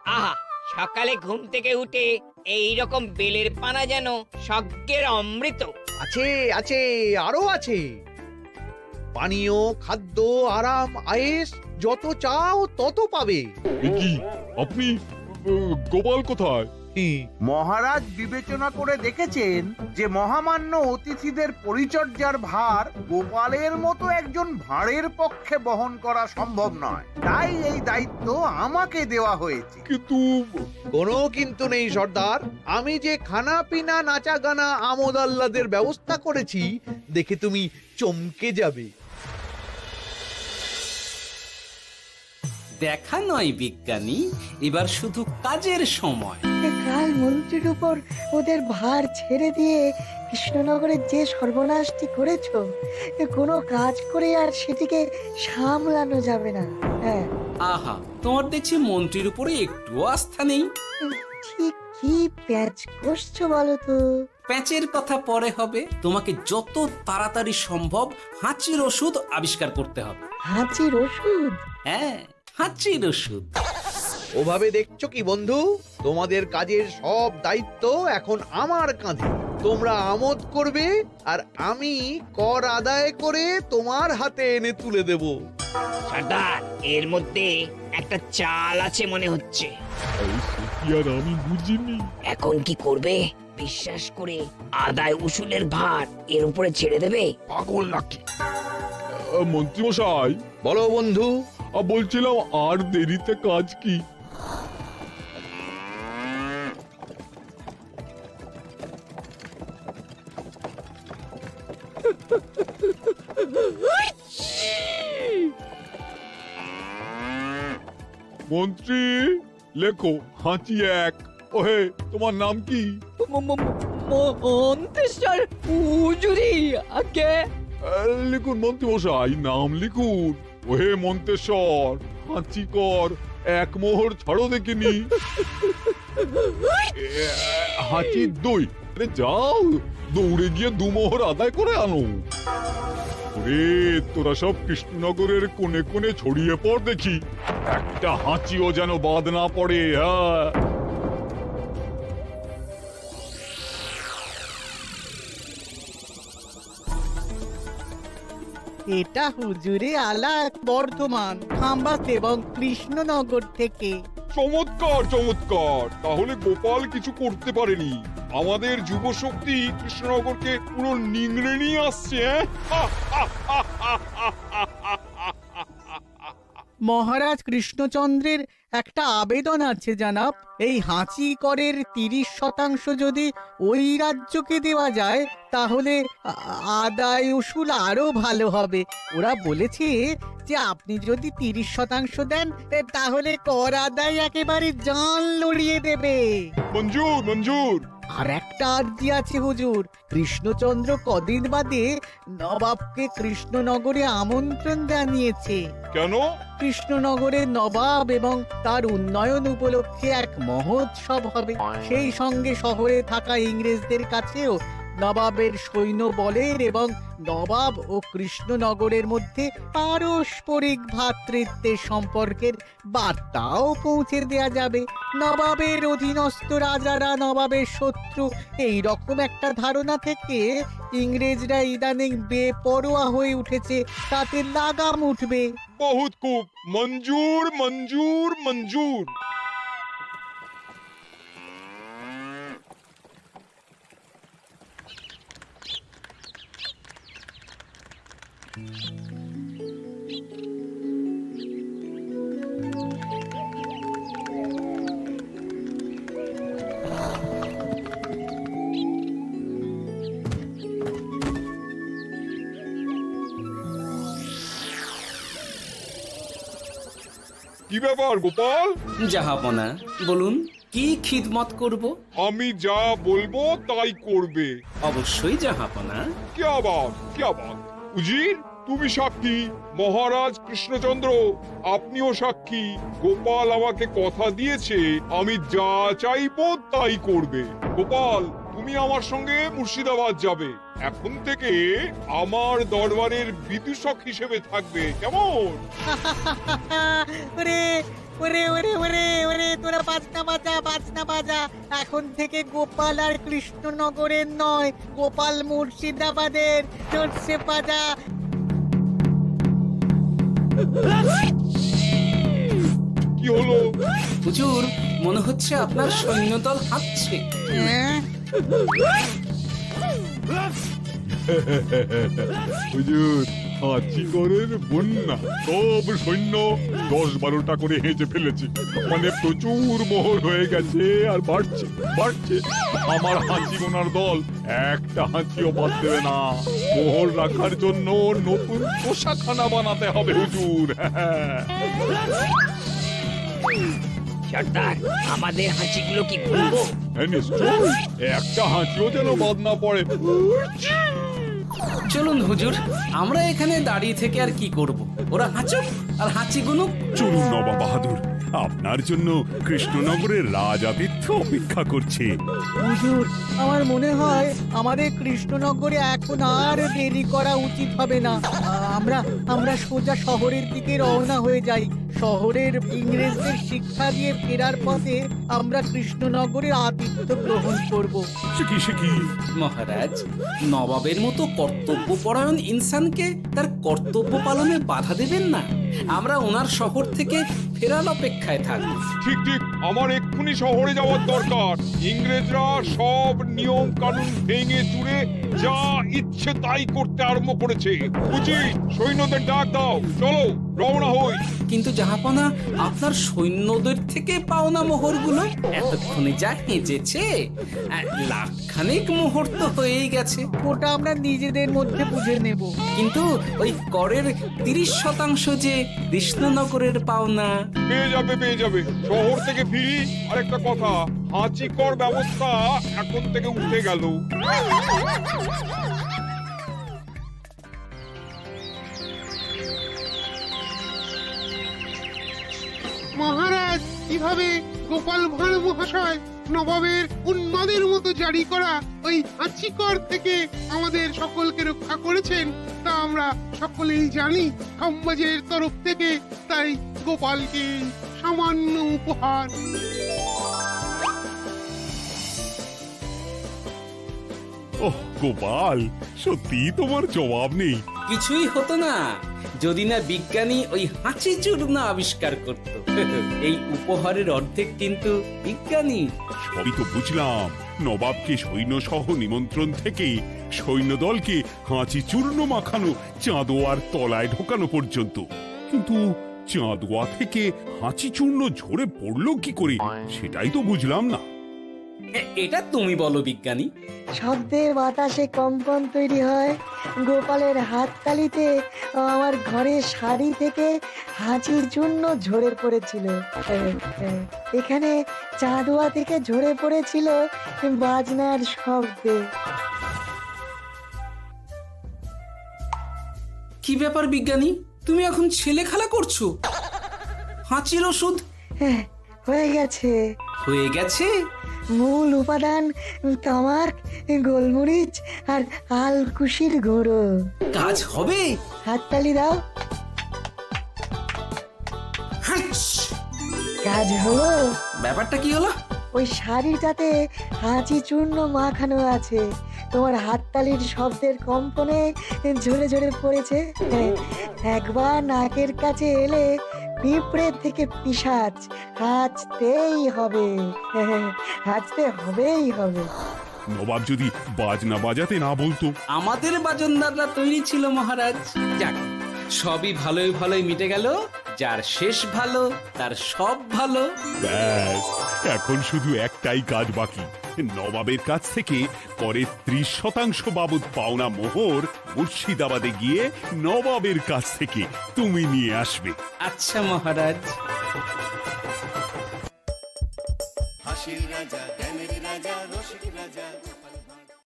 আহা, সকালে ঘুম থেকে উঠে এই রকম বেলের পানা যেন স্বর্গের অমৃত। আছে আছে, আরো আছে। পানীয়, খাদ্য, আরাম, আয়েশ, যত চাও তত পাবে। এ কি আপনি গোপাল কোথায়? মহারাজ বিবেচনা করে দেখেছেন যে মহামান্য অতিথিদের পরিচর্যার ভার গোপালের মতো একজন ভাঁড়ের পক্ষে বহন করা সম্ভব নয়, তাই এই দায়িত্ব আমাকে দেওয়া হয়েছে। কিন্তু কোনো কিন্তু নেই সর্দার। আমি যে খানা পিনা নাচা গানা আমোদ আহ্লাদের ব্যবস্থা করেছি দেখে তুমি চমকে যাবে। দেখা নয় বিজ্ঞানী, এবার শুধু কাজের সময়। কাল মন্ত্রীর উপর ওদের ভার ছেড়ে দিয়ে কৃষ্ণনগরের যে সর্বনাশটি করেছো, কোনো কাজ করে আর সেটিকে সামলানো যাবে না। হ্যাঁ, আহা, তোমার দেখছি মন্ত্রীর উপরে একটুও আস্থা নেই। ঠিক কি প্যাচ করছো বলো তো? প্যাচের কথা পরে হবে, তোমাকে যত তাড়াতাড়ি সম্ভব হাঁচির ওষুধ আবিষ্কার করতে হবে। হাঁচির ওষুধ? হ্যাঁ, হাঁচির ওষুধ। ওভাবে দেখছো কি বন্ধু? তোমাদের কাজের সব দায়িত্ব এখন আমার কাঁধে। তোমরা আমোদ করবে আর আমি কর আদায় করে তোমার হাতে এনে তুলে দেব। সর্দার, এর মধ্যে একটা চাল আছে মনে হচ্ছে। এই সে কি আর আমি বুঝিনি। এখন কি করবে? বিশ্বাস করে আদায় উসুলের ভার এর উপরে ছেড়ে দেবে? পাগল নাকি? মন্ত্রীমশাই, বলো বন্ধু। বলছিলাম আর দেরিতে কাজ কি? মন্ত্রী, লেখো হাঁচি এক। ওহে, তোমার নাম কি? মন্তেশ্বর হুজুরি আগে। লিখুন মন্ত্রীমশাই, নাম লিখুন। ওহে মন্তেশ্বর, হাঁচি কর, এক মোহর ছাড়ো দেখিনি। হাঁচি দুই। আরে যাও, দৌড়ে গিয়ে দু মোহর আদায় করে আনো। রে, তোরা সব কৃষ্ণনগরের কোণে কোণে ছড়িয়ে পড় দেখি, একটা হাঁচিও যেন বাদ না পড়ে। হ্যাঁ, এটা হুজুরে আলা বর্ধমান, খাম্বাস এবং কৃষ্ণনগর থেকে। চমৎকার চমৎকার। তাহলে গোপাল কিছু করতে পারেনি। আমাদের যুব শক্তি কৃষ্ণনগরকে পুরো নিংড়ে নিয়ে আসছে। মহারাজ কৃষ্ণচন্দ্রের একটা আবেদন আছে জানাব। এই হাঁচি করের 30% যদি ওই রাজ্যকে দেওয়া যায় তাহলে আদায় উসুল আরো ভালো হবে। ওরা বলেছে যে আপনি যদি 30% দেন তাহলে কর আদায় একেবারে জান লড়িয়ে দেবে। মঞ্জুর মঞ্জুর। আর একটা আর্জি আছে হুজুর। কৃষ্ণচন্দ্র কদিন বাদে নবাবকে কৃষ্ণনগরে আমন্ত্রণ জানিয়েছে। কেন? কৃষ্ণনগরের নবাব এবং তার উন্নয়ন উপলক্ষে এক মহোৎসব হবে। সেই সঙ্গে শহরে থাকা ইংরেজদের কাছেও নবাবের সৈন্য বলের এবং নবাব ও কৃষ্ণনগরের মধ্যে পারস্পরিক ভ্রাতৃত্বের সম্পর্কের বার্তাও পৌঁছে দেয়া যাবে। নবাবের অধীনস্থ রাজারা নবাবের শত্রু, এই রকম একটা ধারণা থেকে ইংরেজরা ইদানিং বেপরোয়া হয়ে উঠেছে, তাতে লাগাম উঠবে। বহুত খুব। মঞ্জুর মঞ্জুর মঞ্জুর। কি ব্যাপার গোপাল? জাহাপনা, বলুন কি খিদমত করব? আমি যা বলবো তাই করবে। অবশ্যই জাহাপনা। क्या बात। উজির, তুমি সাক্ষী, মহারাজ কৃষ্ণচন্দ্র আপনিও সাক্ষী। গোপাল আমাকে কথা দিয়েছে আমি যা চাইবো তাই করবে। গোপাল, তুমি আমার সঙ্গে মুর্শিদাবাদ যাবে। এখন থেকে আমার দরবারের বিদূষক হিসেবে থাকবে, কেমন? ওরে ওরে ওরে ওরে ওরে তোরা বাজনা বাজা এখন থেকে গোপাল আর কৃষ্ণনগরের নয়, গোপাল মুর্শিদাবাদের। চলছে বাজা। কি হলো? হুজুর, মনে হচ্ছে আপনার সৈন্যদল হাঁটছে। হ্যাঁ? হুজুর, হাঁচিকরের বন্যা সব সৈন্য 10-12টা করে হেঁচে ফেলেছে, মানে প্রচুর মোহর হয়ে গেছে আর বাড়ছে বাড়ছে। আমার হাঁচি গোনার দল একটা হাঁচিও বাদ দেবে না। মোহর রাখার জন্য নতুন পোশাকখানা বানাতে হবে হুজুর। সর্দার, আমাদের হাঁচিগুলো কি খুলবো? হ্যাঁ, নিশ্চয়, একটা হাঁচিও যেন বাদ না পড়ে। চলুন হুজুর, আমরা এখানে দাঁড়িয়ে থেকে আর কি করব? ওরা হাঁচুক আর হাঁচি গুনুক। চলুন নবাব বাহাদুর, আপনার জন্য কৃষ্ণনগরের রাজাতিথ্য অপেক্ষা করছে। হুজুর, আমার মনে হয় আমাদের কৃষ্ণনগরে এখন আর দেরি করা উচিত হবে না। আমরা সোজা শহরের দিকে রওনা হয়ে যাই। শহরের ইংরেজদের শিক্ষা দিয়ে ফেরার পথে আমরা কৃষ্ণনগরের আতিথ্য গ্রহণ করব। সে কি মহারাজ, নবাবের মতো কর্তব্যপরায়ণ ইনসানকে তার কর্তব্য পালনে বাধা দেবেন না। আমরা ওনার শহর থেকে ফেরার অপেক্ষায় থাকবো। ঠিক ঠিক, আমার এক্ষুনি শহরে যাওয়ার দরকার। ইংরেজরা সব নিয়ম কানুন ভেঙে চুরে যা ইচ্ছে তাই করতে আরম্ভ করেছে। উচিত সৈন্যদের ডাক দাও, চলো রওনা হই। কিন্তু জাহাপনা, আপনার সৈন্যদের থেকে পাওনা মোহরগুলো এতক্ষণে যা হেঁচেছে, লাখখানেক মোহর তো হয়েই গেছে। ওটা আমরা নিজেদের মধ্যে বুঝে নেব। কিন্তু ওই করের 30% যে কৃষ্ণনগরের পাওনা। পেয়ে যাবে। শহর থেকে ফিরি। আরেকটা কথা, হাঁচিকর ব্যবস্থা এখন থেকে উঠে গেল। মহারাজ, কিভাবে গোপাল ভাঁড় মহাশয় নবাবের উন্মাদের মতো জারি করা ওই হাঁচিকর থেকে আমাদের সকলকে রক্ষা করেছেন তা আমরা সকলেই জানি। খাম্বাজের তরফ থেকে তাই গোপালকে সামান্য উপহার। ওহ গোপাল, সত্যি তোমার জবাব নেই। কিছুই হতো না যদি না বিজ্ঞানী ওই হাঁচি চূর্ণ আবিষ্কার করত। এই উপহারের অর্ধেক কিন্তু বিজ্ঞানী। সবই তো বুঝলাম, নবাবকে সৈন্য সহ নিমন্ত্রণ থেকে সৈন্যদলকে হাঁচি চূর্ণ মাখানো, চাঁদোয়ার তলায় ঢোকানো পর্যন্ত। কিন্তু চাঁদোয়া থেকে হাঁচি চূর্ণ ঝরে পড়লো কি করে, সেটাই তো বুঝলাম না। এটা তুমি বলো বিজ্ঞানী। শব্দের বাতাসে কম্পন তৈরি হয়। গোপালের হাততালিতে আমার ঘরের শাড়ি থেকে হাঁচির জন্য ঝরে পড়েছিল। এখানে চাঁদোয়া থেকে ঝরে পড়েছিল বাজনার শব্দে। কি ব্যাপার বিজ্ঞানী, তুমি এখন ছেলে খেলা করছো? হাঁচির ওষুধ হয়ে গেছে। হয়ে গেছে? মূল উপাদান তামাক, গোলমরিচ আর আলকুশির গুঁড়ো। কাজ হবে? হাততালি দাও। কাজ হলো। ব্যাপারটা কি হলো? ওই শাড়িটাতে হাঁচি চূর্ণ মাখানো আছে। তোমার হাততালির শব্দের কম্পনে ঝরে ঝরে পড়েছে। একবার নাকের কাছে এলে পিঁপড়ের থেকে পিশাচ হাঁচতেই হবে। হাঁচতে হবেই হবে। নবাব যদি বাজনা বাজাতে না বলতো। আমাদের বাজনদাররা তৈরি ছিল মহারাজ। যাক, সবই ভালোই মিটে গেল। যার শেষ ভালো তার সব ভালো। ব্যাস, এখন শুধু একটাই কাজ বাকি। নবাবের কাছ থেকে করের 30% বাবদ পাওনা মোহর মুর্শিদাবাদে গিয়ে নবাবের কাছ থেকে তুমি নিয়ে আসবে। আচ্ছা মহারাজ। হাসির রাজা, জ্ঞানের রাজা,